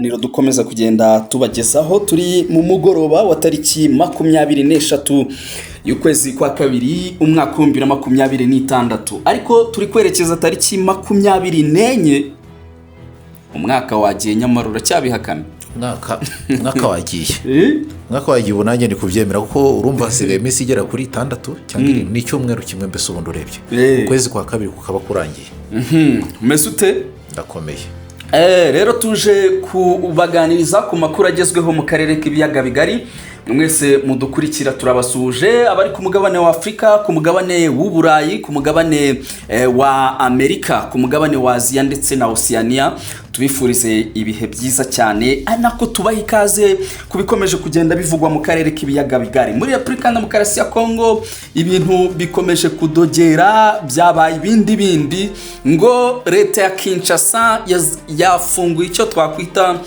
Niro dukomeza kugenda tubagezaho turi mu mugoroba wa tariki 23 y'ukwezi kwa kabiri umwaka wa 2026 ariko turi kwerekeza tariki 24 umwaka wagiye nyamara uracyabihakana mwaka wagiye ubunanye ni kuvyemera kuko urumva hasigaye iminsi igera kuri 6 cyangwa ni cyumweru kimwe mbese ubundi urebye ukwezi kwa kabiri kukaba kurangiye umeze ute ndakomeye. Rero tuje kubaganiriza ku makuru agezweho mu karere k'ibiyaga bigari. Mwese mudukurikira turabasuje abari ku mugabane wa Afrika, ku mugabane w'Uburayi, ku mugabane wa Amerika, ku mugabane wa Aziya ndetse na Oceania. Tubifurize ibihe byiza cyane anako tubaha ikaze kubikomeje kugenda bivugwa mu karere k'ibiyaga bigari. Muri Republika Demokarasi ya Kongo ibintu bikomeje kudogera, byabaye ibindi ngo leta ya Kinshasa yafunguye icyo twakwita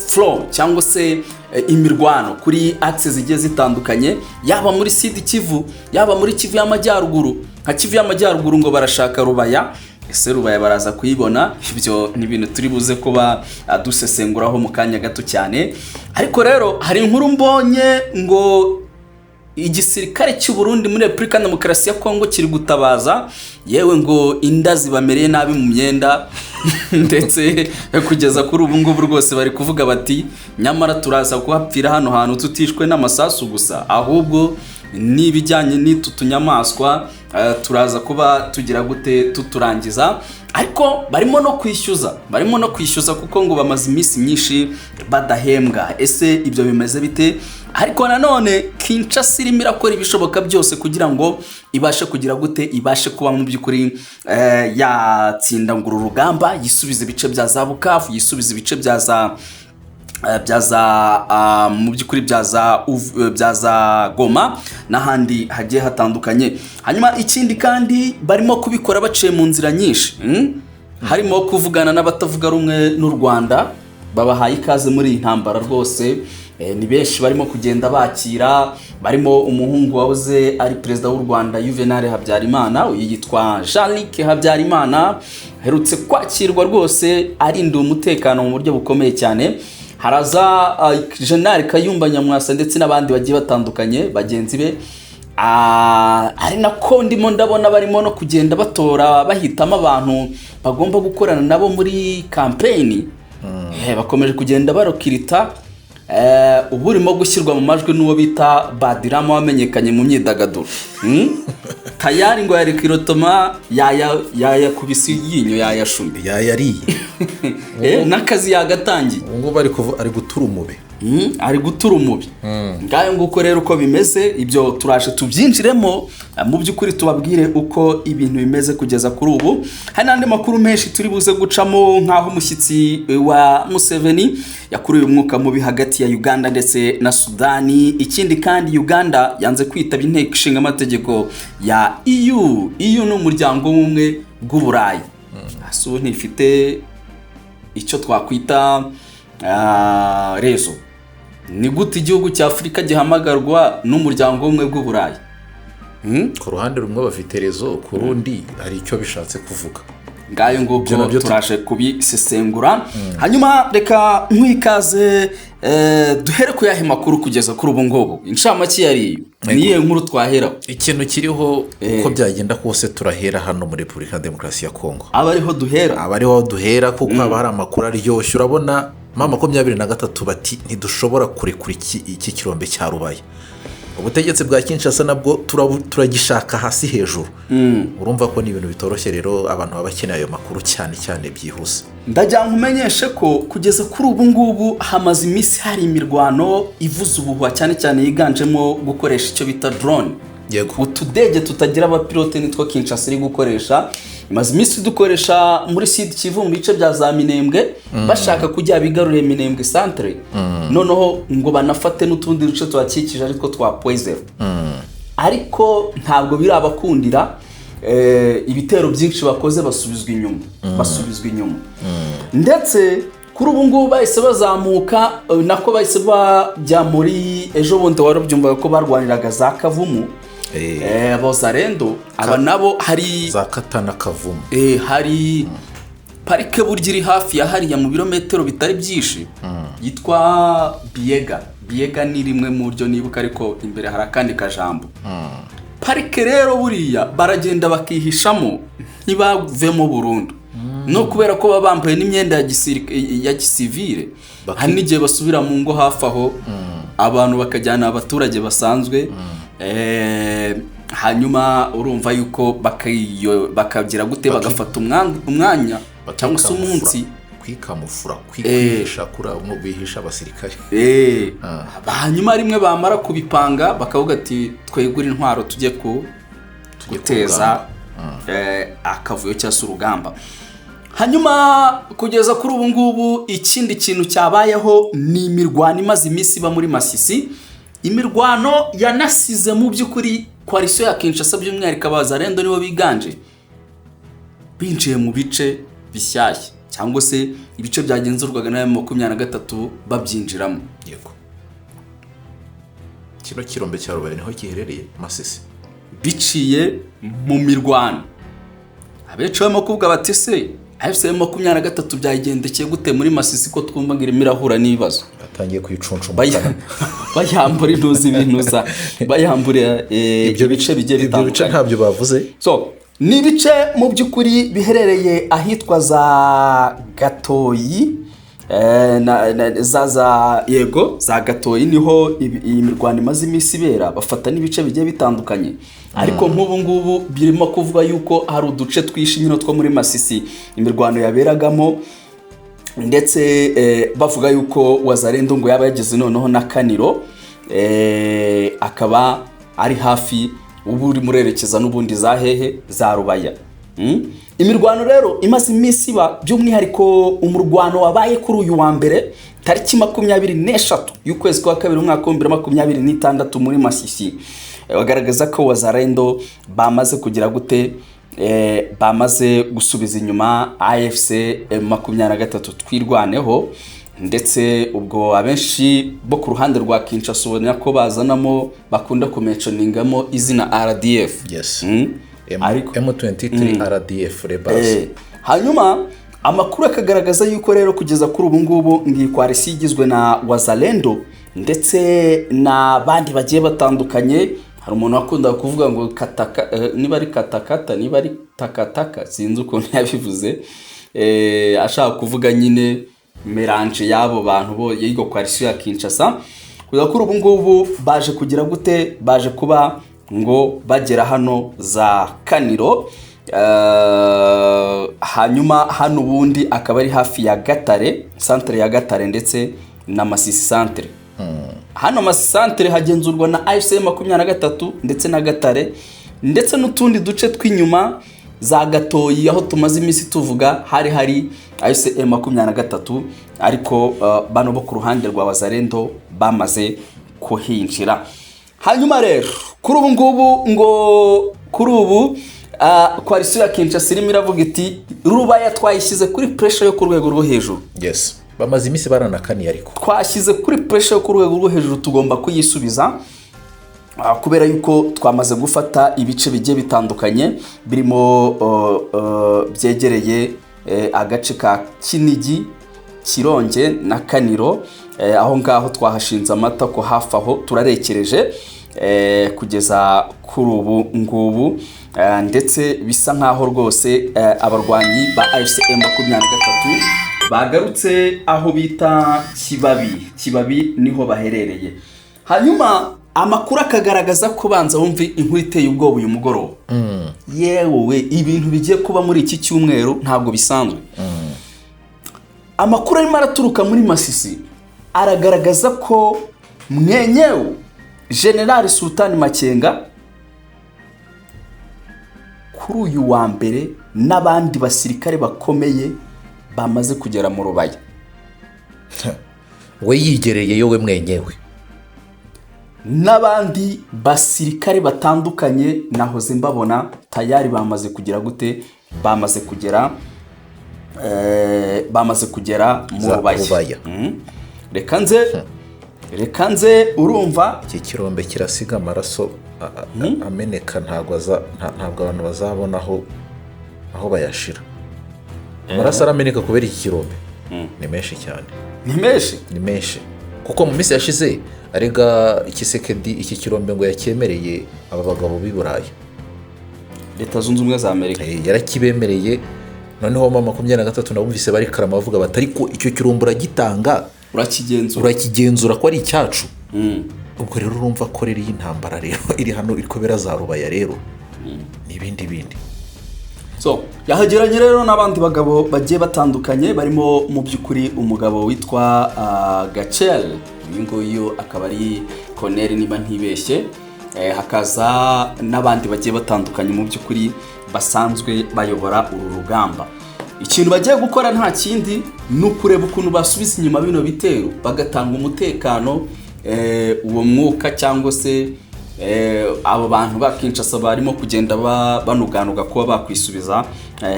flow cyangwa se imirwano kuri axes zigiye zitandukanye, yaba muri Sud Kivu, yaba muri Kivu y'Amajyaruguru. Nka Kivu y'Amajyaruguru ngo barashaka Rubaya, ese Rubaya baraza kuyibona? Ibyo ni ibintu turi buze kuba dusesenguraho mu kanya gato cyane. Ariko rero hari inkuru mbonye ngo igisirikare cy'u Burundi muri Republika Demokarasi ya Kongo kiri gutabaza, yewe ngo inda zibamereye nabi mu myenda ndetse kugeza kuri ubu ngubu rwose bari kuvuga bati nyamara turaza kuhapfira hano hantu tutishwe n'amasasu gusa, ahubwo n'ibijyanye n'itu tunyamaswa turaza kuba tugira gute tuturangiza. Ariko barimo no kwishyuza kuko ngo bamaze iminsi myinshi badahembwa. Ese ibyo bimeze bite? Ariko nanone Kinshasa irimo irakora ibishoboka byose kugira ngo ibashe kugira gute, ibashe kuba mu by'ukuri yatsinda nguru rugamba, yisubize ibice bya za Bukavu, yisubize ibice mu by'ukuri bya za Goma n'ahandi hagiye hatandukanye. Hanyuma ikindi kandi barimo kubikora baciye mu nzira nyinshi, harimo kuvugana n'abatavuga rumwe n'u Rwanda, babahaye ikaze muri iyi ntambara rwose. Ni benshi barimo kugenda bakira, barimo umuhungu wahoze ari perezida w'u Rwanda Juvenal Habyarimana, uyu yitwa Jean-Luc Habyarimana, herutse kwakirwa rwose arinda umutekano mu buryo bukomeye cyane. Haraza General Kayumba Nyamwasa ndetse n'abandi bagiye batandukanye bagenzi be, ari nako ndimo ndabona barimo no kugenda batora bahitamo abantu bagomba gukorana nabo muri campaign. Bakomeje kugenda barokirita, ubu urimo gushyirwa mu majwi n'uwo bita Badirama wamenyekanye mu myidagaduro. Tayari ngo yari kirotoma yaya kubisi yinyo yayashumbi yariye n'akazi yagatangiye, ngo ari gutura umubi. Ari gutura umubi. Ngayo nguko rero uko bimeze, ibyo turaje tubyinjiremo mu by'ukuri tubabwire uko ibintu bimeze kugeza kuri ubu. Hari n'andi makuru menshi turi buze gucamo, nk'aho umushyitsi wa Museveni yakuruye umwuka mubi hagati ya Uganda ndetse na Sudani. Ikindi kandi Uganda yanze kwitaba inteko ishinga amategeko ya EU ni umuryango w'ubumwe bw'Uburayi. Aso ntifite icyo twakwita rezo. Ni gute igihugu cya Afrika gihamagarwa n'umuryango w'ubumwe bw'Uburayi? Ku ruhande rumwe bafite rezo, ku rundi hari icyo bishatse kuvuga. Ngayo nguko turaje kubisesengura. Hanyuma reka nkwikaze duhere ku yahe makuru kugeza kuri ubu ngubu. Inshamake yari niye nkuru twahera. Ikintu kiriho uko byagenda kose turahera hano muri Republika Demokarasi ya Kongo. Abariho duhera kuko haba hari amakuru aryoshye. Urabona 23 bati ntidushobora kurekura iki kirombe cya Rubaya. Ubutegetsi bwa Kinshasa nabwo turagishaka hasi hejuru. Urumva ko ni ibintu bitoroshye, rero abantu baba bakeneye ayo makuru cyane byihuse. Ndajya nkumenyeshe ko kugeza kuri ubu ngubu hamaze iminsi hari imirwano ivuza ubuhuha cyane yiganjemo gukoresha icyo bita drone. Utudege tutagira abapilote nitwo Kinshasa iri gukoresha. Imaze iminsi dukoresha muri Sud Kivu mu bice bya za Minembwe, bashaka kujya bigarurira Minembwe centre. Noneho ngo banafate n'utundi duce twakikije ariko twa Poiser. Ariko ntabwo birabakundira, ibitero byinshi bakoze basubizwa inyuma. Ndetse kuri ubu ngubu bahise bazamuka, nako bahise bajya muri ejo bundi warabyumvaga ko barwaniraga za Kavumu. Bozarendo aba nabo hari za Katana Kavumu. Hari parike burya iri hafi ya hariya mu birometero bitari byinshi yitwa Biega ni rimwe mu buryo nibuka, ariko imbere hari akandi kajambo. Parike rero buriya baragenda bakihishamo ntibavemo burundu, no kubera ko baba bambaye n'imyenda ya gisivire. Hari n'igihe basubira mu ngo hafi aho, abantu bakajyana abaturage basanzwe, hanyuma urumva yuko bakagira gute, bagafata umwanya cyangwa se umunsi kwikamufura, kwihisha bihisha abasirikare. Hanyuma rimwe bamara kubipanga bakavuga ati twegura intwaro tujye guteza akavuyo cyangwa se urugamba. Hanyuma kugeza kuri ubu ngubu ikindi kintu cyabayeho ni imirwano imaze iminsi iba muri Masisi. Imirwano yanasize mu by'ukuri koalisiyo ya Kinshasa, by'umwihariko abazarendo nibo biganje, binjiye mu bice bishyashya cyangwa se ibice byagenzurwaga na M23 babyinjiramo. Yego, kino kirombe cya Rubaye niho giherereye Masisi, biciye mu mirwano. Abenshi barimo kuvuga bati se M23 byagendekeye gute muri Masisi ko twumva ngo irimo irahura n'ibibazo? Batangiye kuyicuncu bayambura intuzi ibintuza, bayambura ibyo bice bigiye bitandukanye. Ibyo bice ntabyo bavuze. So ni ibice mu by'ukuri biherereye ahitwa za Gatoyi, za Gatoyi niho iyi mirwano imaze iminsi ibera. Bafata n'ibice bigiye bitandukanye, ariko nk'ubu ngubu birimo kuvuga yuko hari uduce twishimye two muri Masisi imirwano yaberagamo, ndetse bavuga yuko Wazalendo ngo yaba yageze noneho na Kaniro, akaba ari hafi ubu uri murerekeza n'ubundi za hehe za Rubaya. Imirwano rero imaze iminsi iba, by'umwihariko umurwano wabaye kuri uyu wa mbere tariki 23 y'ukwezi kwa kabiri umwaka wa 2026 muri Masisi. Bagaragaza ko Wazalendo bamaze kugira gute, bamaze gusubiza inyuma AFC M23 twirwaneho, ndetse ubwo abenshi bo ku ruhande rwa Kinshasa ubona ko bazanamo bakunda kumentioningamo izina RDF. Yes. M23 RDF rebels. Hanyuma amakuru akagaragaza yuko rero kugeza kuri ubu ngubu ngiyi koalisiyo igizwe na Wazalendo ndetse na bandi bagiye batandukanye. Hari umuntu wakunda kuvuga ngo niba ari katakata niba ari takataka, sinzi ukuntu yabivuze, ashaka kuvuga nyine melange y'abo bantu bo yigo koalisiyo ya Kinshasa. Kugeza kuri ubu ngubu baje kugira gute, baje kuba ngo bagera hano za Kaniro, hanyuma hano ubundi akaba ari hafi ya Gatare, centre ya Gatare ndetse na Masisi centre. Hano Masisi centre hagenzurwa na AFC M23 ndetse na Gatare, ndetse n'utundi duce tw'inyuma za Gatoyi aho tumaze iminsi tuvuga hari AFC M23, ariko bano bo ku ruhande rwa Wazalendo bamaze kuhinjira. Hanyuma rero kuri ubu ngubu ngo koalisiyo ya Kinshasa irimo iravuga iti Rubaya twayishyize kuri pressure yo ku rwego rwo hejuru. Yes, bamaze iminsi baranakaniye, ariko twashyize kuri pressure yo ku rwego rwo hejuru, tugomba kuyisubiza kubera yuko twamaze gufata ibice bigiye bitandukanye birimo byegereye agace ka Kinigi, Kironge na Kaniro. Aho ngaho twahashinze amata ko hafi aho turarekereje kugeza kuri ubu ngubu, ndetse bisa nkaho rwose abarwanyi ba AFC M23 bagarutse aho bita Kibabi niho baherereye. Hanyuma amakuru akagaragaza ko banza wumve inkuru iteye ubwoba uyu mugoroba. Yewe ibintu bigiye kuba muri iki cyumweru ntabwo bisanzwe. Amakuru arimo araturuka muri Masisi aragaragaza ko mwenyewe General Sultan Makenga kuri uyu wa mbere n'abandi basirikare bakomeye bamaze kugera mu Rubaya. We yigereye yowe mwenyewe n'abandi basirikare batandukanye nahoze mbabona tayari bamaze kugira gute, bamaze kugera mu Rubaya. Reka nze urumva iki kirombe kirasiga amaraso ameneka, ntabwo abantu bazabona aho bayashira. amaraso arameneka kubera iki kirombe. Ni menshi cyane, ni menshi kuko mu minsi yashize arega Tshisekedi iki kirombe ngo yakemereye aba bagabo b'i Burayi, Leta Zunze Ubumwe za Amerika yarakibemereye. Noneho mama 23 nabumvise bari karama bavuga bati ariko icyo kirombe uragitanga urakigenzura ko ari icyacu. Ubwo rero urumva ko rero y'intambara rero iri hano iri kubera za Rubaya rero n'ibindi bindi. So yahageranye rero n'abandi bagabo bagiye batandukanye barimo mu by'ukuri umugabo witwa Gachel, uyu nguyu akaba ari Colonel niba ntibeshye, hakaza n'abandi bagiye batandukanye mu by'ukuri basanzwe bayobora uru rugamba. Ikintu bagiye gukora nta kindi ni ukureba ukuntu basubiza inyuma bino bitero bagatanga umutekano, uwo mwuka cyangwa se abo bantu ba Kinshasa barimo kugenda banuganuga kuba bakwisubiza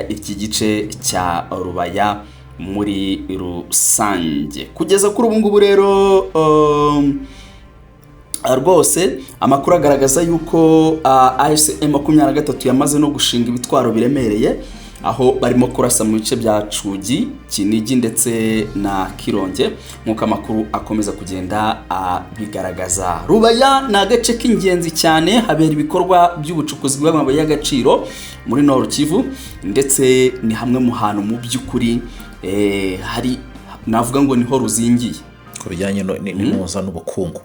iki gice cya Rubaya muri rusange. Kugeza kuri ubu ngubu rero rwose amakuru agaragaza yuko AFC M23 yamaze no gushinga ibitwaro biremereye, aho barimo kurasa mu bice bya Cugi, Kinigi ndetse na Kironge nk'uko amakuru akomeza kugenda bigaragaza. Rubaya ni agace k'ingenzi cyane, habera ibikorwa by'ubucukuzi bw'amabuye y'agaciro muri Nord Kivu, ndetse ni hamwe mu hantu mu by'ukuri hari navuga ngo niho ruzingiye ku bijyanye n'impuza n'ubukungu.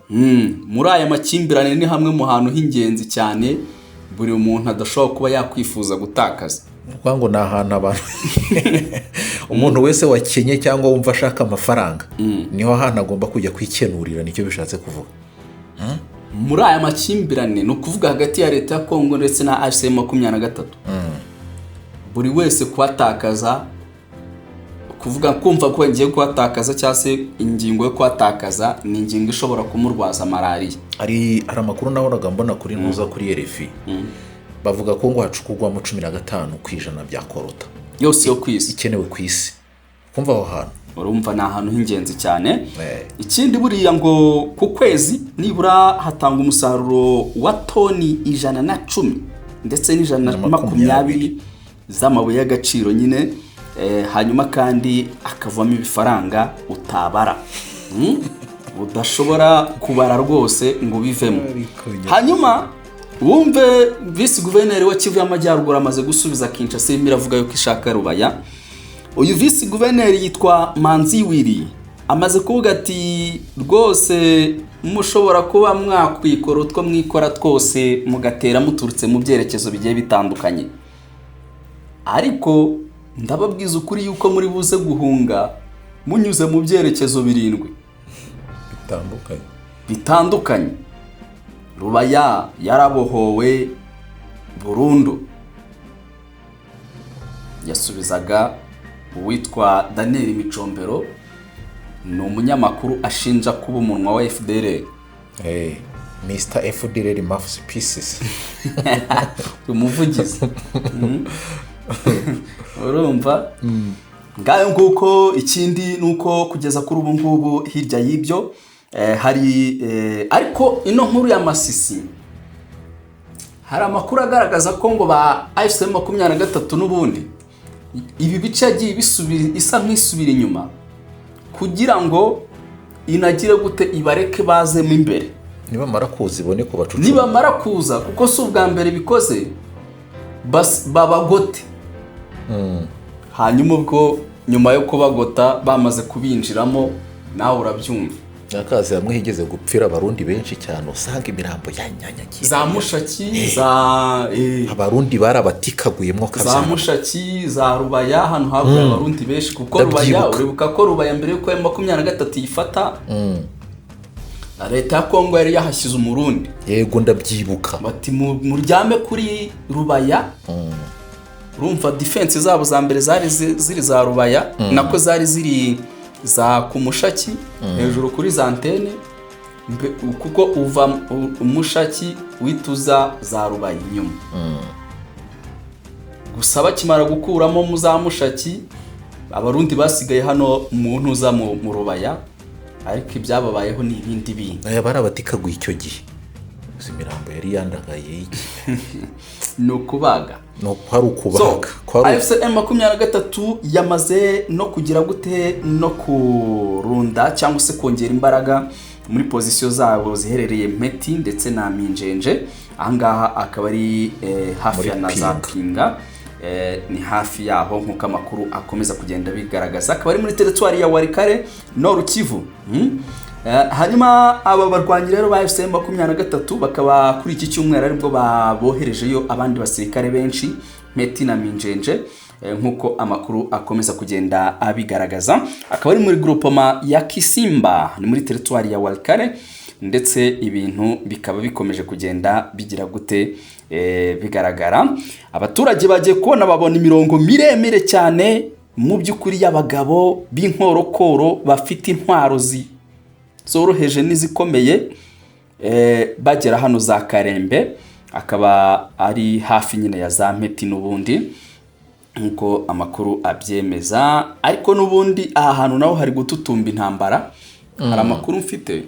Muri aya makimbirane ni hamwe mu hantu h'ingenzi cyane buri muntu adashobora kuba yakwifuza gutakaza. Ngo ni ahantu abantu umuntu wese wakenye cyangwa wumva ashaka amafaranga niho ahantu agomba kujya kwikenurira, nicyo bishatse kuvuga. Muri aya makimbirane ni ukuvuga hagati ya leta ya Kongo ndetse na AFC M23, buri wese kuhatakaza, kuvuga kumva ko ngiye kuhatakaza cyangwa se ingingo yo kuhatakaza ni ingingo ishobora kumurwaza malaria. Ari amakuru nahoraga mbona kuri ntuza kuri RFI, bavuga ko ngo hacukugwamo 15% bya korota yose yo kwisi ikenewe ku isi. Kumva aho hantu urumva ni ahantu h'ingenzi cyane. Ikindi buriya ngo ku kwezi nibura hatanga umusaruro wa toni 110 ndetse n'120 z'amabuye y'agaciro nyine, hanyuma kandi akavamo ibifaranga utabara, udashobora kubara rwose ngo bivemo. Hanyuma wumve Vice Guverneur wa Kivu y'Amajyaruguru amaze gusubiza Kinshasa iravuga yuko ishaka Rubaya. Uyu Vice Guverneur yitwa Manzi Wili amaze kuvuga ati rwose mushobora kuba mwakwikora utwo mwikora twose mugatera muturutse mu byerekezo bigiye bitandukanye, ariko ndababwiza ukuri yuko muri buze guhunga munyuze mu byerekezo 7 bitandukanye. Rubaya yarabohowe burundu. Yasubizaga uwitwa Daniel Micombero, ni umunyamakuru ashinja kuba umunwa wa FDLR. Mr. FDLR Mouthpieces umuvugizi. Urumva ngayo nguko. Ikindi nuko kugeza kuri ubu ngubu hirya y'ibyo hari ariko ino nkuru ya Masisi hari amakuru agaragaza ko ngo ba AFC M23 n'ubundi ibi bice yagiye isa nk'isubira inyuma kugira ngo inagire gute ibareke bazemo imbere. Niba marakuza ibone ko bacucu, niba marakuza kuko si ubwa mbere bikoze babagote. Hanyuma ubwo nyuma yo kubagota bamaze kubinjiramo nawe urabyumva. Akazi hamwe higeze gupfira abarundi benshi cyane, usanga imirambo yanyanyagiye za Mushaki abarundi barabatikaguyemo kaza za Mushaki za Rubaya hano havuye abarundi benshi kuko Rubaya uribuka ko Rubaya mbere yuko M23 yifata leta ya Kongo yari yahashyize umurundi. Yego ndabyibuka bati muryame kuri Rubaya. Urumva defense zabo za mbere ziri za Rubaya, nako zari ziri za Kumushaki hejuru kuri za antene, kuko uva umushaki wituza za Rubaya inyuma. Gusa bakimara gukuramo mu za Mushaki abarundi basigaye hano mu ntuza mu Rubaya, ariko ibyababayeho ni ibindi bintu. Barabatikaguye icyo gihe izi mirambo yari yandagaye iki ni ukubaga. no hari ukubaga AFC M23 yamaze no kugira gute no kurunda cyangwa se kongera imbaraga muri pozisiyo zabo ziherereye Meti ndetse na Minjenje. Ahangaha akaba ari hafi ya Nazapinga, ni hafi yaho nk'uko amakuru akomeza kugenda bigaragaza. Akaba ari muri teritwari ya Warikare Nord Kivu. Hanyuma aba barwanyi rero ba AFC M23 bakaba kuri iki cyumweru aribwo baboherejeyo abandi basirikare benshi Meti na Minjenje, nk'uko amakuru akomeza kugenda abigaragaza. Akaba ari muri groupement ya Kisimba, ni muri teritwari ya Warikare, ndetse ibintu bikaba bikomeje kugenda bigira gute bigaragara. Abaturage bagiye kubona babona imirongo miremire cyane mu by'ukuri y'abagabo b'inkorokoro bafite intwaro zoroheje n'izikomeye, bagera hano za Karembe, akaba ari hafi nyine ya za Meti n'ubundi nkuko amakuru abyemeza. Ariko n'ubundi aha hantu naho hari gututumba intambara. Hari amakuru mfite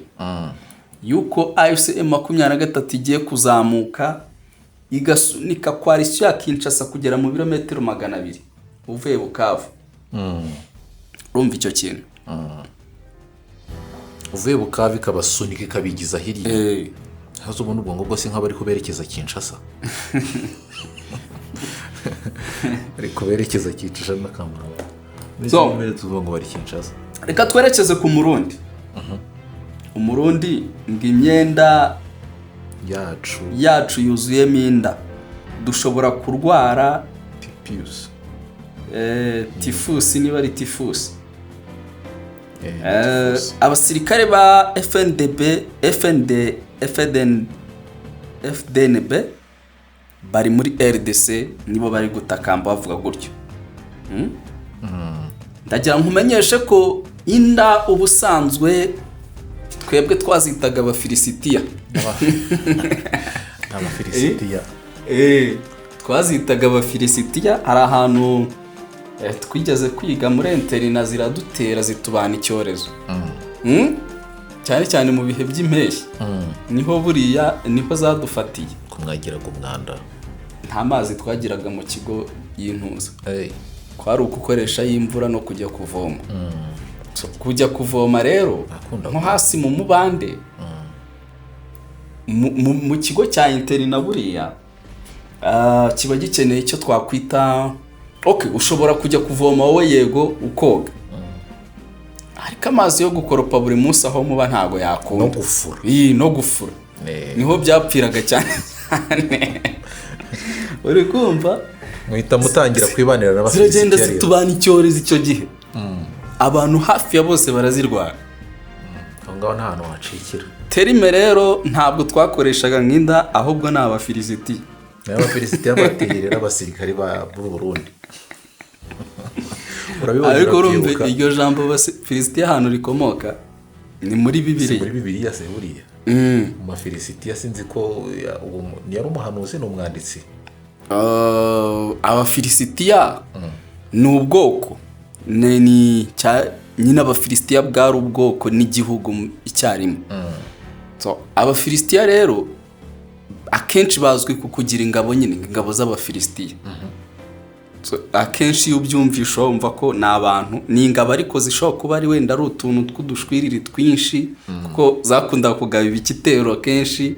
yuko AFC M23 igiye kuzamuka igasunika coalition ya Kinshasa kugera mu birometero 200 uvuye Bukavu. Urumva icyo kintu? uvuye Bukavu ikabasunika ikabigiza hirya. Hazo ubona ubwo ngo se nk'abari kuberekeza Kinshasa. Ari kuberekeza Kinshasa n'akamaro. So mbere tuvuga ngo bari Kinshasa. Reka twerekeze ku Murundi. Umurundi ngo imyenda yacu yuzuyemo inda, dushobora kurwara tifusi niba ari tifusi. Abasirikare ba FDNB bari muri RDC nibo bari gutakamba bavuga gutyo. Ndagira nkumenyeshe ko inda ubusanzwe twebwe twazitaga abafilisitiya. Abafilisitiya twazitaga abafilisitiya. Hari ahantu twigeze kwiga muri interina ziradutera zitubana icyorezo, cyane cyane mu bihe by'impeshyi. Niho buriya niho zadufatiye. Kumwagiraga umwanda, nta mazi twagiraga mu kigo y'intuza. Kwari ukukoresha y'imvura no kujya kuvoma. Kujya kuvoma rero nko hasi mu mubande mu kigo cya interina buriya kiba gikeneye icyo twakwita ushobora kujya kuvoma wowe yego ukoga, ariko amazi yo gukoropa buri munsi aho muba ntago yakunda no gufura niho byapfiraga cyane. Uri kumva muhita mutangira kwibanira n'abafisitiya, ziragenda zitubana icyorezo icyo gihe. Abantu hafi ya bose barazirwara. Aho ngaho nta hantu wacikira. Terime rero ntabwo twakoreshaga nk'inda, ahubwo ni abafilisitiya. Abafilisitiya bateye rero abasirikari b'u Burundi. Ariko urumva iryo jambo abafilisitiya ahantu rikomoka ni muri Bibiliya. Muri Bibiliya se buriya. Abafilisitiya sinzi ko ni yari umuhanuzi n'umwanditsi. Abafilisitiya ni ubwoko, ni nyine abafilisitiya bwari ubwoko n'igihugu icyarimwe. So abafilisitiya rero akenshi bazwi ku kugira ingabo, nyine ingabo z'abafilisitiya. So akenshi iyo ubyumvisha wumva ko ni abantu, ni ingabo ariko zishobora kuba ari wenda ari utuntu tw'udushwiriri twinshi, kuko zakunda kugaba ibitero kenshi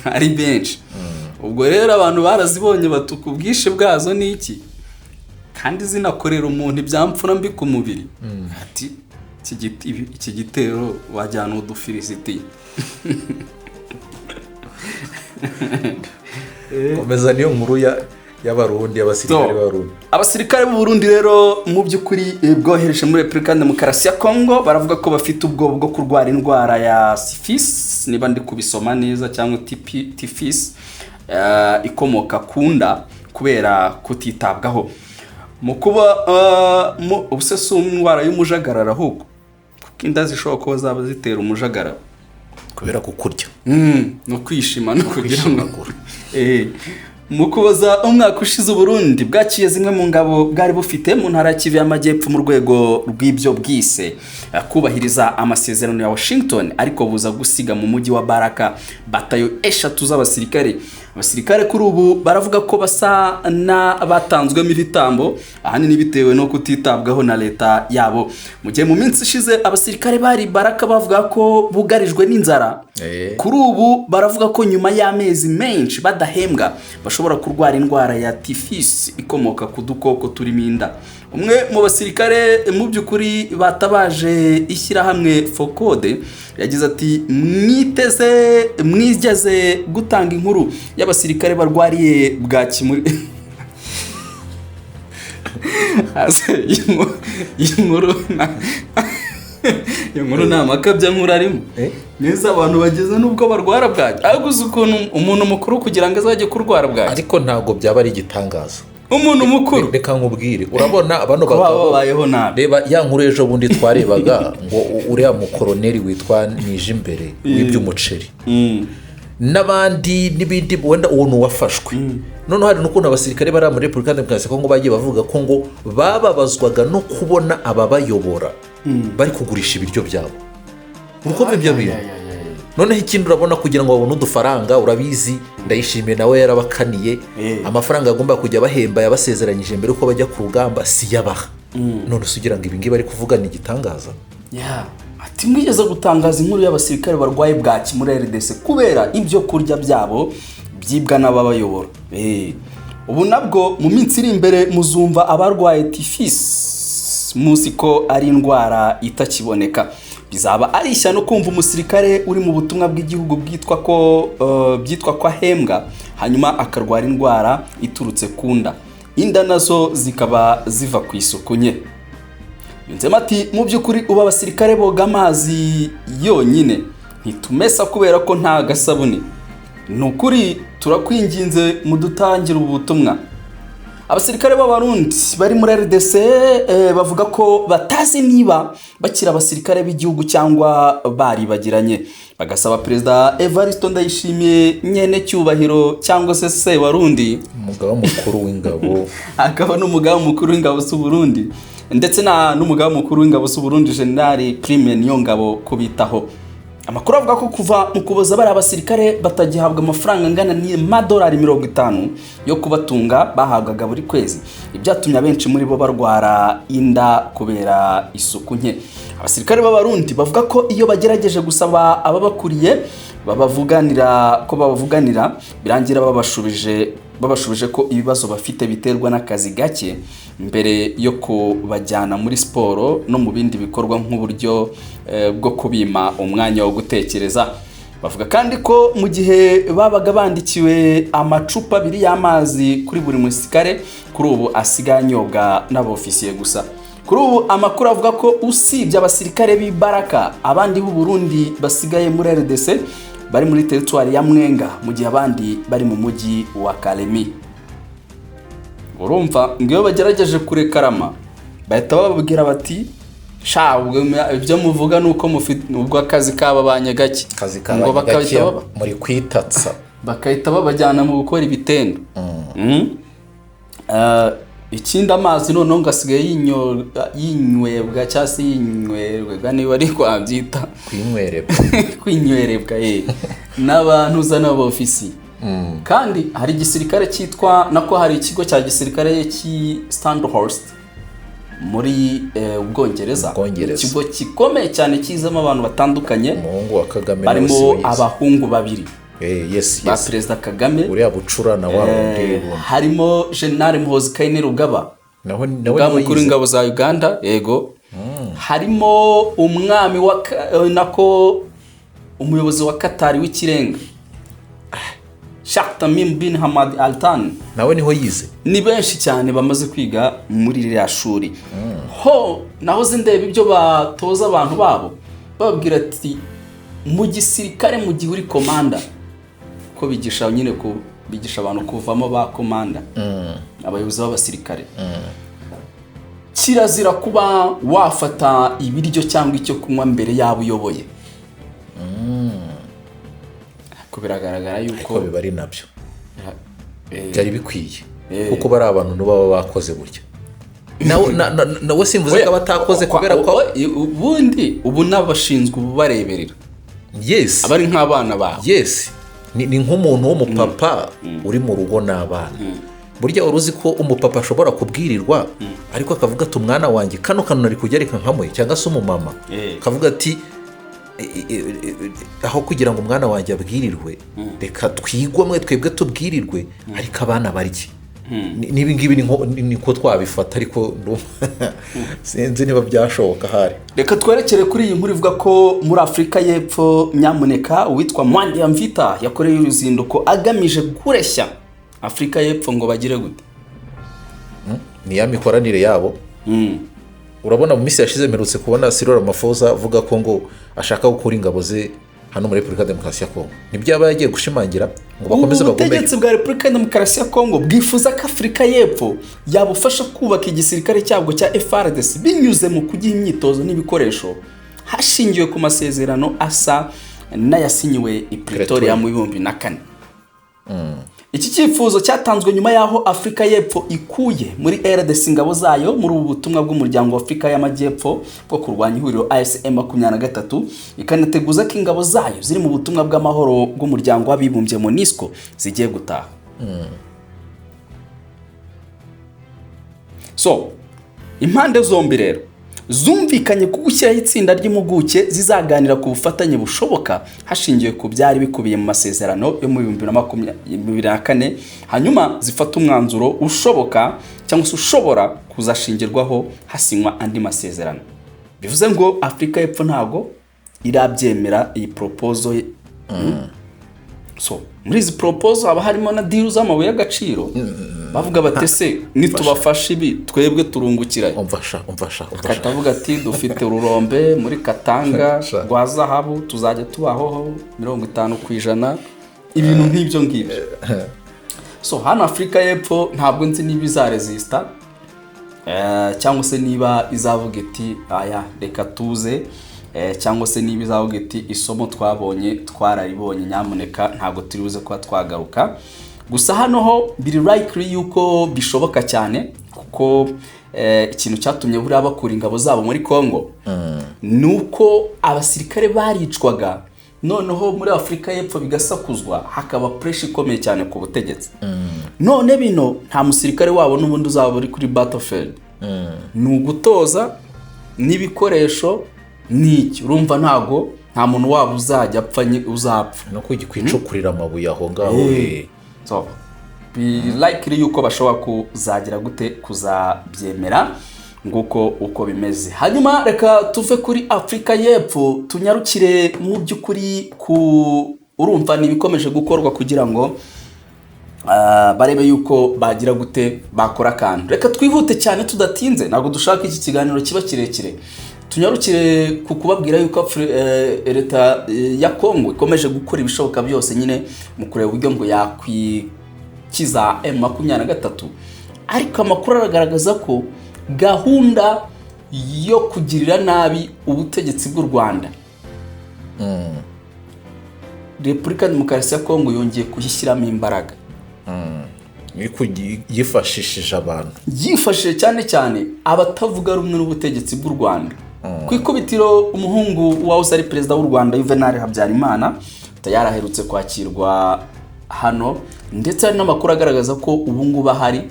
ari benshi. Ubwo rero abantu barazibonye batuka ubwinshi bwazo ni iki, kandi zinakorera umuntu ibyamfura mbi ku mubiri. Ati iki gitero wajyana udufilisitiya. Komeza niyo nkuru y'abarundi, abasirikare b'abarundi. Abasirikare b'u Burundi rero mu by'ukuri bwohereje muri Repubulika Demokarasi ya Kongo baravuga ko bafite ubwoba bwo kurwara indwara ya syphilis, niba ndi kubisoma neza, cyangwa typhus, ikomoka ku nda kubera kutitabwaho. Mu kuba ubusesu indwara y'umujagarara, ahubwo kuko inda zishobora kuba zaba zitera umujagarara kubera kukurya no kwishima no kugira ngo mu kuboza umwaka ushize Burundi bwaciye zimwe mu ngabo bwari bufite mu ntara ya Kivu y'Amajyepfo mu rwego rw'ibyo bwise kubahiriza amasezerano ya Washington, ariko buza gusiga mu mujyi wa Baraka batayo 3 z'abasirikare. Abasirikare kuri ubu baravuga ko basa n'abatanzwemo ibitambo, ahanini bitewe no kutitabwaho na leta yabo. Mu gihe mu minsi ishize abasirikare bari Baraka bavuga ko bugarijwe n'inzara, kuri ubu baravuga ko nyuma y'amezi menshi badahembwa bashobora kurwara indwara ya tifisi ikomoka ku dukoko turimo inda. Umwe mu basirikare mu by'ukuri batabaje ishyirahamwe Focode yagize ati mwigeze gutanga inkuru y'abasirikare barwariye bwaki muri inkuru nta makabya nkuru arimo neza, abantu bageze n'ubwo barwara bwaki, ahubwo uzi ukuntu umuntu mukuru kugira ngo azajye kurwara bwaki, ariko ntabwo byaba ari igitangaza. Umuntu mukuru reka nkubwire, urabona abantu babayeho nabi. Reba ya nkuru ejo bundi twarebaga ngo uriya mukoroneri witwa Nijimbere w'iby'umuceri n'abandi n'ibindi, wenda uwo nuwafashwe. Noneho hari n'ukuntu abasirikare bari muri Repubulika ya Demokarasi ya Kongo bagiye bavuga ko ngo bababazwaga no kubona ababayobora bari kugurisha ibiryo byabo. Uruko ibyo bintu noneho ikindi urabona kugira ngo babone udufaranga, urabizi Ndayishimiye nawe yarabakaniye amafaranga agomba kujya bahemba yabasezeranyije mbere uko bajya ku rugamba si yabaha. None usugira ngo ibi ngibi bari kuvuga ni igitangaza. Ati mwigeze gutangaza inkuru y'abasirikare barwaye bwaki muri RDC kubera ibyo kurya byabo byibwa n'ababayobora. Ubu nabwo mu minsi iri imbere muzumva abarwaye tifisi muzi ko ari indwara itakiboneka. Bizaba ari ishyano kumva umusirikare uri mu butumwa bw'igihugu byitwa ko ahembwa hanyuma akarwara indwara iturutse ku nda, inda nazo zikaba ziva ku isuku nke. Yunzemo ati mu by'ukuri uba abasirikare boga amazi yonyine ntitumesa kubera ko nta gasabune. Ni ukuri turakwinginze mudutangira ubutumwa. Abasirikare b'Abarundi bari muri RDC bavuga ko batazi niba bakira abasirikare b'igihugu cyangwa baribagiranye, bagasaba Perezida Evariste Ndayishimiye nyene cyubahiro cyangwa se Warundi, umugaba mukuru w'ingabo akaba n'umugaba mukuru w'ingabo z'u Burundi, ndetse n'umugaba mukuru w'ingabo z'u Burundi General Prime Niyongabo kubitaho. Amakuru avuga ko kuva mu kuboza bari abasirikare batagihabwa amafaranga angana n'amadolari 50 yo kubatunga bahabwaga buri kwezi, ibyatumye abenshi muri bo barwara inda kubera isuku nke. Abasirikare b'Abarundi bavuga ko iyo bagerageje gusaba ababakuriye babavuganira birangira babashubije ko ibibazo bafite biterwa n'akazi gake mbere yo kubajyana muri siporo no mu bindi bikorwa nk'uburyo bwo kubima umwanya wo gutekereza. Bavuga kandi ko mu gihe babaga bandikiwe amacupa 2 y'amazi kuri buri musirikare, kuri ubu asigaye anyobwa n'abofisiye gusa. Kuri ubu amakuru avuga ko usibye abasirikare b'Ibaraka abandi b'u Burundi basigaye muri RDC bari muri territoire ya Mwenga, mu gihe abandi bari mu mujyi wa Kalemi. Urumva ngiyo bagerageje kurekarama bahita bababwira bati shabwe ibyo muvuga nuko mufite ubwo akazi kaba banyegake, ngo bakabita muri kwitatsa bakahita babajyana mu gukora ibitendo. Ikindi amazi noneho ngasigaye yinywebwa cyangwa se yinywerwa niba ari kwabyita kwinywerebwa n'abantu uzana abofisi. Kandi hari igisirikare cyitwa nako hari ikigo cya gisirikare cy'i Sandhurst muri Ubwongereza, ikigo gikomeye cyane kizamo abantu batandukanye, umuhungu wa Kagame barimo abahungu babiri ba Perezida Kagame, uriya bucura na warundi, harimo General Muhoozi Kainerugaba nawe mukuru w'ingabo za Uganda, yego harimo umwami nako umuyobozi wa Qatar w'ikirenga Sheikh Tamim bin Hamad Al Thani, nawe niho yize. Ni benshi cyane bamaze kwiga muri iriya shuri. Naho zindeba ibyo batoza abantu babo bababwira ati mu gisirikare mu gihe uri komanda ko bigisha nyine ko bigisha abantu kuvamo ba komanda, abayobozi b'abasirikare. Kirazira kuba wafata ibiryo cyangwa icyo kunywa mbere yabo uyoboye. Biragaragara yuko biba ari nabyo byari bikwiye kuko bari abantu baba bakoze gutya nawe simvuze ko abatakoze kubera ko ubundi ubu n'abashinzwe ububareberera yes abari nk'abana bawe yes ni nk'umuntu w'umupapa uri mu rugo n'abana burya wari uzi ko umupapa ashobora kubwirirwa ariko akavuga ati umwana wanjye kano nari kujya reka nkamuhe cyangwa se umumama akavuga ati aho kugira ngo umwana wanjye abwirirwe reka twigomwe twebwe tubwirirwe ariko abana barye n'ibi ngibi niko twabifata ariko sinzi niba byashoboka ahari. Reka twerekere kuri iyi nkuru ivuga ko muri Afurika y'Epfo nyamuneka uwitwa Mwandi Mvita yakoreye uruzinduko agamije kureshya Afurika y'Epfo ngo bagire gute ni ya mikoranire yabo. Urabona mu minsi yashize mperutse kubona Cyril Ramaphosa avuga ko ngo ashaka gukura ingabo ze hano muri Repubulika ya Demokarasi ya Kongo. Nibyo yaba yagiye gushimangira ngo bakomeze bagombe. Ubutegetsi bwa Repubulika ya Demokarasi ya Kongo bwifuza ko Afurika y'Epfo yabufasha kubaka igisirikare cyabwo cya FARDC binyuze mu kugiha imyitozo n'ibikoresho hashingiwe ku masezerano asa n'ayasinyiwe i Pretoria mu 2004. Iki cyifuzo cyatanzwe nyuma yaho Afurika y'Epfo ikuye muri RDC ingabo zayo muri ubu butumwa bw'umuryango wa Afurika y'Amajyepfo bwo kurwanya ihuriro ASM 23 ikanateguza ko ingabo zayo ziri mu butumwa bw'amahoro bw'umuryango w'abibumbye MONUSCO zigiye gutaha. So impande zombi rero zumvikanye ku gushyiraho itsinda ry'impuguke zizaganira ku bufatanye bushoboka hashingiwe ku byari bikubiye mu masezerano yo mu 2024 hanyuma zifata umwanzuro ushoboka cyangwa se ushobora kuzashingirwaho hasinywa andi masezerano. Bivuze ngo Afurika y'Epfo ntago irabyemera iyi proposal. So muri izi proposal haba harimo na deal z'amabuye y'agaciro bavuga batese nitubafasha ibi twebwe turungukira. umfasha katavuga ati dufite ururombe muri Katanga rwa zahabu tuzajya tubahoho 50% ibintu nk'ibyo ngibyo. So hano Afurika y'Epfo ntabwo nzi niba izaresista cyangwa se niba izavuga iti aya reka tuze cyangwa se niba izavuga iti isomo twabonye twararibonye nyamuneka ntabwo turibuze kuba twagaruka. Gusa hano ho biri likely yuko bishoboka cyane kuko ikintu cyatumye buriya bakura ingabo zabo muri Kongo nuko abasirikare baricwaga noneho muri Afurika y'Epfo bigasakuzwa hakaba pressure ikomeye cyane ku butegetsi. None bino nta musirikare wabo n'ubundi uzaba uri kuri battlefield nugutoza n'ibikoresho niki urumva ntago nta muntu wabo uzajya apfanye uzapfa no kwicukurira amabuye aho ngaho. So be likely yuko bashobora kuzagira gute kuzabyemera nguko uko bimeze. Hanyuma reka tuve kuri Afurika y'Epfo tunyarukire mu by'ukuri ku urumva nibikomeje gukorwa kugira ngo barebe yuko bagira gute bakora kandi. Reka twihute cyane tudatinze ntabwo dushaka iki kiganiro kiba kirekire. Tunyarukire ku kubabwira yuko leta ya Kongo ikomeje gukora ibishoboka byose nyine mu kureba uburyo ngo yakwikiza M23 ariko amakuru aragaragaza ko gahunda yo kugirira nabi ubutegetsi bw'u Rwanda Repubulika ya Demokarasi ya Kongo yongeye kuyishyiramo imbaraga yifashishije abantu yifashishije cyane abatavuga rumwe n'ubutegetsi bw'u Rwanda. Ku ikubitiro umuhungu wahoze ari perezida w'u Rwanda Juvenal Habyarimana yaraherutse kwakirwa hano ndetse hari n'amakuru agaragaza ko ubu ngubu ahari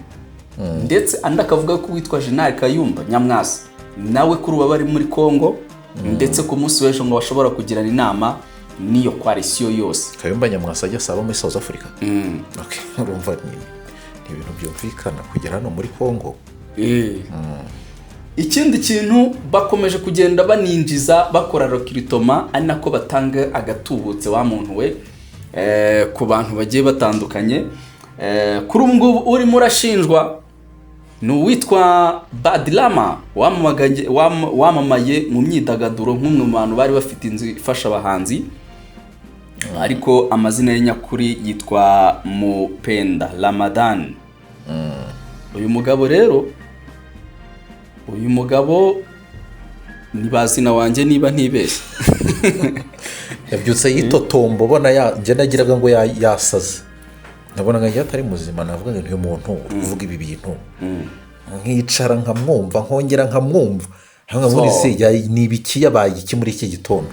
ndetse andi akavuga ko witwa General Kayumba Nyamwasa nawe kuri ubu bari muri Kongo ndetse ku munsi w'ejo ngo bashobora kugirana inama niyo coalition yose. Kayumba Nyamwasa ajya saba muri South Africa. Okay, urumva ni ibintu byumvikana kugera hano muri Kongo. Ikindi kintu bakomeje kugenda baninjiza bakora recruitment ari nako batanga agatubutse wa muntu we ku bantu bagiye batandukanye. Kuri ubu ngubu uri murashinjwa n'uwitwa Badilama wamamaye mu myidagaduro nk'umwe mu bantu bari bafite inzu ifasha abahanzi ariko amazina ye nyakuri yitwa Mupenda Ramadan. Uyu mugabo ni bazina wanjye niba ntibeshye yabyutse yitotombo bona njye nagiraga ngo yasaze ndabona nka atari muzima, navuga ngo uyu muntu uri kuvuga ibi bintu nkicara nkamwumva nkongera nkamwumva nkavuga se ni ibiki yabaye iki muri iki gitondo.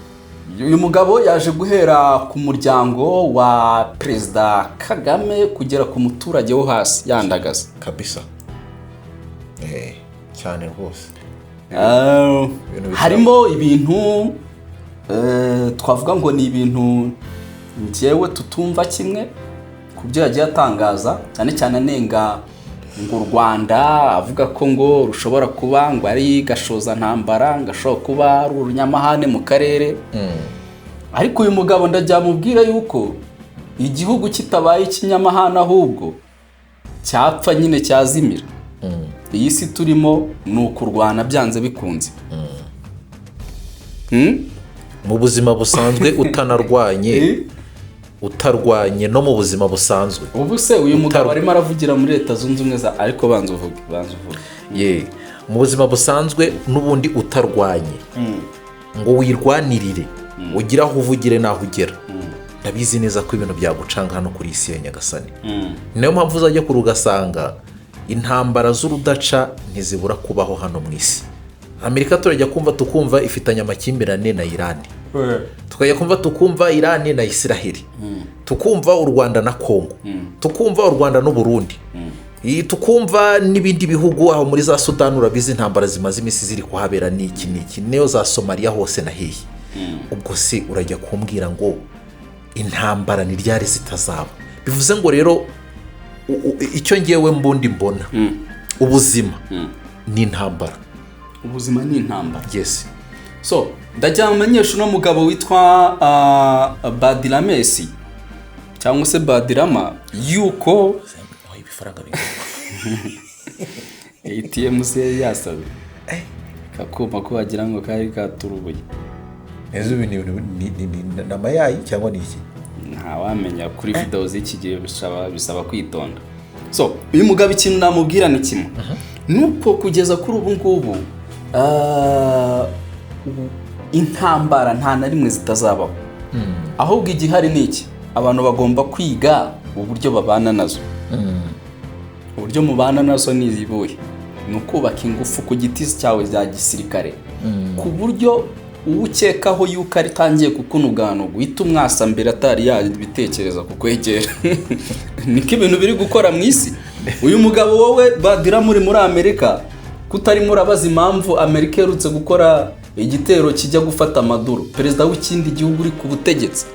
Uyu mugabo yaje guhera ku muryango wa Perezida Kagame kugera ku muturage wo hasi yandagaza kabisa. Cyane rwose. Harimo ibintu twavuga ngo ni ibintu njyewe tutumva kimwe ku byo yagiye atangaza, cyane cyane anenga ngo u Rwanda, avuga ko ngo rushobora kuba ngo ari gashoza ntambara, ngashobora kuba ari urunyamahane mu karere. Ariko uyu mugabo ndajyamubwira yuko igihugu kitabaye ikinyamahane ahubwo cyapfa nyine cyazimira. Iyi si turimo ni ukurwana byanze bikunze. Mu buzima busanzwe utarwanye no mu buzima busanzwe. Ubu se uyu mugabo arimo aravugira muri Leta Zunze Ubumwe za, ariko banza uvuge. Mu buzima busanzwe n'ubundi utarwanye ngo wirwanirire ugira aho uvugire naho ugera, ndabizi neza ko ibintu byagucanga hano kuri isi ya Nyagasani. Niyo mpamvu uzajya kuri ugasanga intambara z'urudaca ntizibura kubaho hano mu isi. Amerika turajya kumva tukumva ifitanye amakimbirane na Irani, tukajya kumva tukumva Irani na Isiraheli, tukumva u Rwanda na Kongo, tukumva u Rwanda n'u Burundi, tukumva n'ibindi bihugu aho muri za Sudani urabizi intambara zimaze iminsi ziri kuhabera n'iki neyo za Somalia hose na hehe. Ubwo se urajya kumbwira ngo intambara ni ryari zitazaba? Bivuze ngo rero icyo ngewe mbundi mbona ubuzima ni intambara. Ubuzima ni intambara. Yes. So ndajya amenyesha uno mugabo witwa Badiramesi cyangwa se Badirama yuko ibifaranga ATM se yasabe kakuma ko wagira ngo kari katurubuye. Ezo ni namayayi cyangwa ni iki? Nta wamenya kuri video z'iki gihe bisaba kwitonda. So uyu mugabo ikintu namubwira ni kimwe, nuko kugeza kuri ubu ngubu intambara nta na rimwe zitazabaho. Ahubwo igihari ni iki, abantu bagomba kwiga uburyo babana nazo. Uburyo mubana nazo ni izibuye, ni ukubaka ingufu ku giti cyawe za gisirikare, ku buryo uwukekaho yuko ari tangiye kukunugana guhita umwasa mbere atari yabitekereza kukwegera. Niko ibintu biri gukora mu isi. Uyu mugabo wowe Badira muri Amerika kutari murabaza impamvu Amerika yerutse gukora igitero kijya gufata Maduro, perezida w'ikindi gihugu uri ku butegetsi.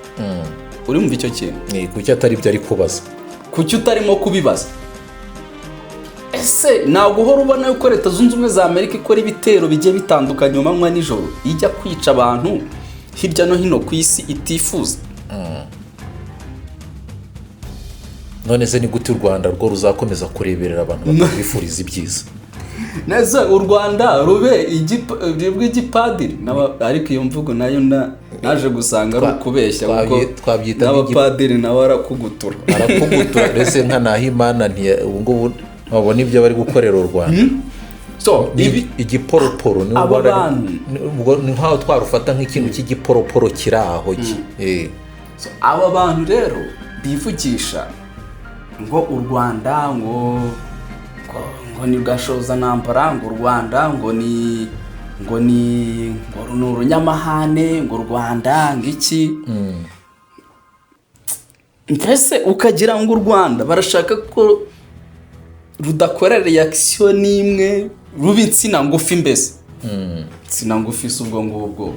Uri mu icyo kintu? Kuki atari byo ari kubaza? Kuki utarimo kubibaza? Ese ntabwo uhora ubona yuko Leta Zunze Ubumwe za Amerika ikora ibitero bigiye bitandukanye manywa nijoro, ijya kwica abantu hirya no hino ku isi itifuza? None se ni gute u Rwanda rwo ruzakomeza kureberera abantu bakabifuriza ibyiza? Neza u Rwanda rube igipadiri, ariko iyo mvugo nayo naje gusanga ari ukubeshya, kuko twabyita n'abapadiri nawe arakugutura mbese nka Nahimana ubu ngubu babona ibyo bari gukorera u Rwanda. So igiporoporo ni nk'aho twarufata nk'ikintu cy'igiporoporo kiri aho. Aba bantu rero bivugisha ngo u Rwanda ngo ni gashoza ntambara, ngo u Rwanda ngo ni urunyamahane, ngo u Rwanda ngiki. Mbese ukagira ngo u Rwanda barashaka ko rudakora reaction n'imwe, ruba insina ngufi. Mbese insina ngufi si ubwo ngubwo,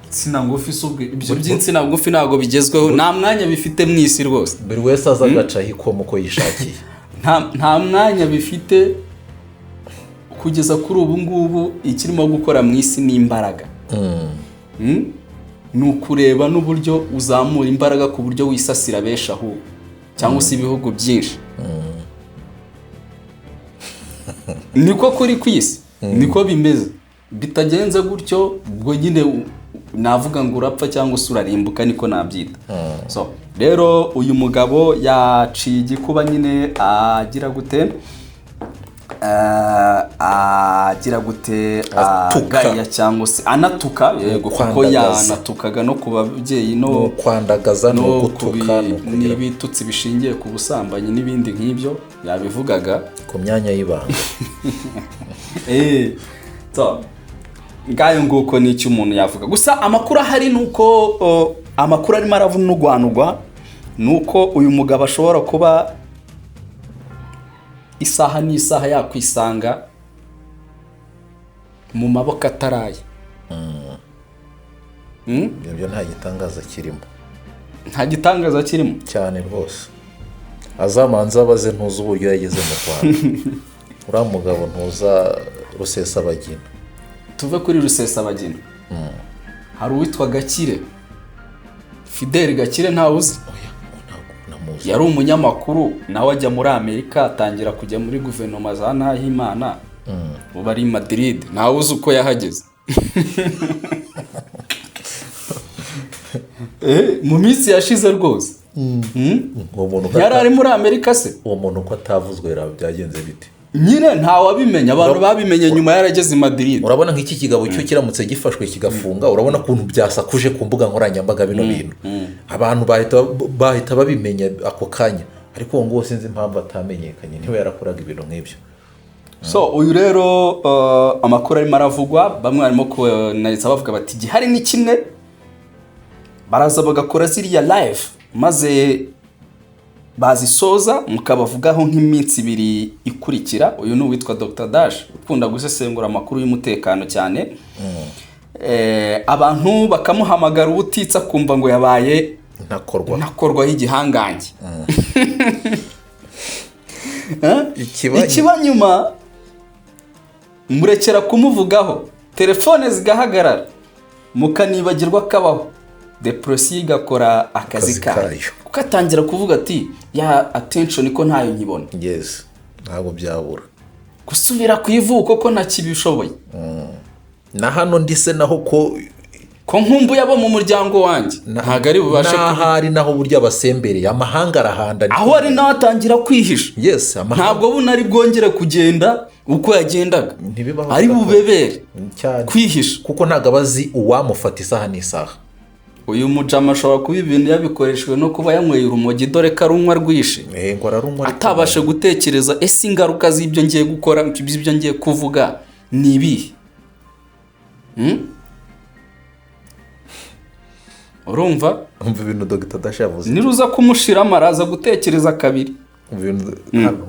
insina ngufi si ubwo, ibyo by'insina ngufi ntabwo bigezweho, nta mwanya bifite mu isi rwose. Buri wese aza agaca hikomo ko yishakiye. Nta mwanya bifite kugeza kuri ubu ngubu. Ikirimo gukora mu isi ni imbaraga. Ni ukureba n'uburyo uzamura imbaraga ku buryo wisasira benshi aho cyangwa se ibihugu byinshi. Niko kuri ku isi, niko bimeze. Bitagenze gutyo ubwo nyine navuga ngo urapfa cyangwa se urarimbuka, niko nabyita. So rero uyu mugabo yaciye igikuba nyine agira gute, agira gute Atuka. agaya cyangwa se anatuka yego kuko Kwandagaza. yanatukaga no ku babyeyi no kwandagaza no no gutuka n'ibitutsi bishingiye ku busambanyi n'ibindi nk'ibyo yabivugaga ku myanya y'ibanga. so ngayo nguko ni icyo umuntu yavuga gusa amakuru ahari ni uko amakuru arimo aravunugwanugwa ni uko uyu mugabo ashobora kuba isaha n'isaha yakwisanga mu maboko ataraye. Ibyo nta gitangaza kirimo. Nta gitangaza kirimo cyane rwose. Azamanza abaze ntuzi uburyo yageze mu Rwanda. Uriya mugabo ntuza Rusesabagina. Tuve kuri Rusesabagina. Hari uwitwa Gakire. Fidel Gakire ntawuzi. Yari umunyamakuru nawe ajya muri Amerika atangira kujya muri guverinoma za Nahimana. Ubu ari Madrid ntawuzi uko yahageze. Mu minsi yashize rwose. Yari ari muri Amerika se. Uwo muntu ko atavuzwe byagenze bite? Nyine ntawabimenya abantu babimenye nyuma yarageze i Madrid. Urabona nk'iki kigabo cyo kiramutse gifashwe kigafunga urabona kuntu byasakuje ku mbuga nkoranyambaga bino bintu. Abantu bahita babimenya ako kanya ariko uwo ngo sinzi impamvu atamenyekanye niwe yarakoraga ibintu nk'ibyo. So uyu rero amakuru arimo aravugwa bamwe barimo kunariza bavuga bati gihari ni kimwe baraza bagakora ziriya live maze bazisoza mukabavugaho nk'iminsi 2 ikurikira. Uyu ni uwitwa Dr Dash ukunda gusesengura amakuru y'umutekano cyane. Abantu bakamuhamagara ubutitsa kumva ngo yabaye ntakorwa y'igihangange. Ikiba nyuma murekera kumuvugaho telefone zigahagarara mukanibagirwa kabaho depression igakora akazi kayo ukatangira kuvuga ati ya attention ko ntayo nkibona. Yes ntabwo byabura gusubira kwivuko ko ntakibishoboye. Na hano ndise naho ko nkumbuye abo mu muryango wanjye ntago ari bubashe hari naho burya abasembereye amahanga arahanda aho ari naho atangira kwihisha. Yes ntabwo bunari bwongere kugenda uko yagendaga ari bubebere kwihisha kuko ntago abazi uwamufata isaha n'isaha. Uyu mujama ashobora kuba ibintu yabikoreshwe no kuba yanyweye urumogi dore ko arunywa rwishe ngo ararumwa atabashe gutekereza ese ingaruka z'ibyo ngiye gukora ibyo ngiye kuvuga ni ibihe. Urumva ibintu Dr Dash yavuze niruza kumushira amaraza gutekereza kabiri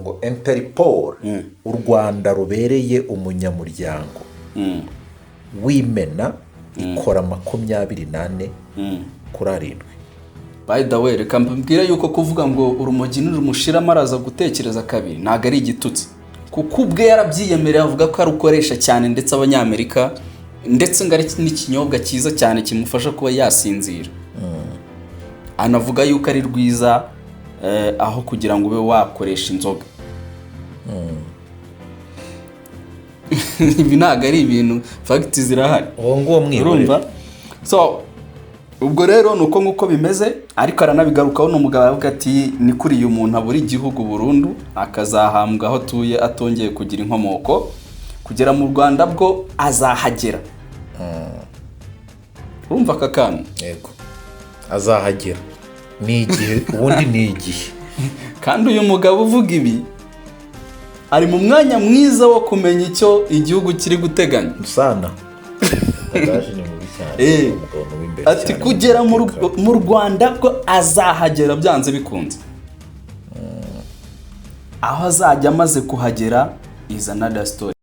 ngo Interpol u Rwanda rubereye umunyamuryango w'imena ikora 24 kuri 7. By the way reka mbwira yuko kuvuga ngo urumogi nirumushira amaraza gutekereza kabiri ntago ari igitutsi kuko ubwe yarabyiyemerera avuga ko arukoresha cyane ndetse abanyamerika ndetse ngari n'ikinyobwa cyiza cyane kimufasha kuba yasinzira. Anavuga yuko ari rwiza aho kugira ngo ube wakoresha inzoga. Ibi ntago ari ibintu fact zirahari. Ngo mwirumva. So ubwo rero nuko nguko bimeze ariko aranabigarukaho n'umugabo avuga ati ni kuri uyu muntu aburi igihugu burundu akazahambwa aho tuye atongeye kugira inkomoko kugera mu Rwanda bwo azahagera. Urumva kakana? Yego. Azahagera. Ni igihe ubundi ni igihe. Kandi uyu mugabo uvuga ibi ari mu mwanya mwiza wo kumenya icyo igihugu kiri guteganya. Sana. Adaje ni mubi cyane. Ati kugera mu Rwanda ko azahagera byanze bikunze. Aho azajya amaze kuhagera is another story.